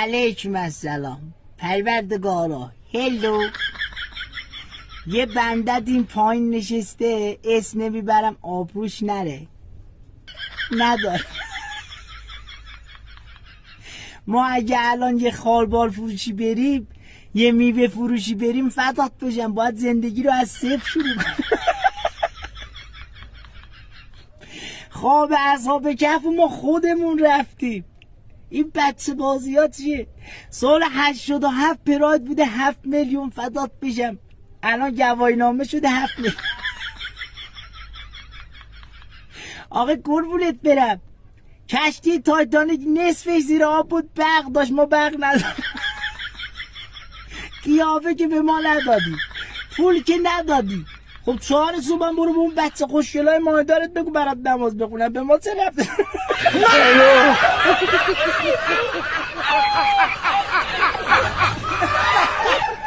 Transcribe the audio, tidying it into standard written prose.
علیکم السلام پروردگارا. هلو. یه بندت این پایین نشسته، اسم نمیبرم آبروش نره. نداره. ما اگه الان یه خالبال فروشی بریم، یه میوه فروشی بریم، فدات بشم باید زندگی رو از صفر شروع کنیم. خواب اصحاب کهف ما خودمون رفتیم. این بچه بازیات چیه؟ سال 87 پراید بوده 7 میلیون، فدات بشم الان گواهی نامه شده 7 میلیون. آقا قربونت برم، کشتی تایتانیک نصفش زیر آب بود، برق داشت، ما برق نداشت. قیافه که به ما ندادی، پول که ندادی. خب 4 صبح برو به اون بچه خوشگلای ماهدارت بگو برات نماز بخونم، به ما چه رفته؟